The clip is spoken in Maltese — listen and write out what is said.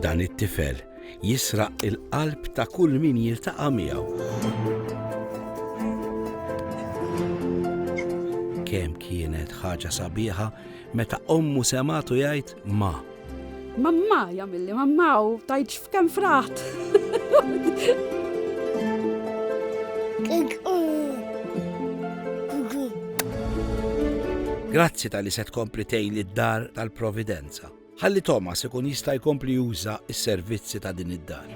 Dan it-tifel jisraq il-qalb ta' kull min jiltaqa' miegħu. Kemm kienet ħaġa sabiħa meta ommu sematu jgħid ma. Mamma jagħmilli mamma u tajt f'kemm frat. Grazzi tal-li se tkompli tgħin lid-dar tal-Providenza. Ħalli Thomas ikun jista' jkompli juża s-servizzi ta' din id-dar.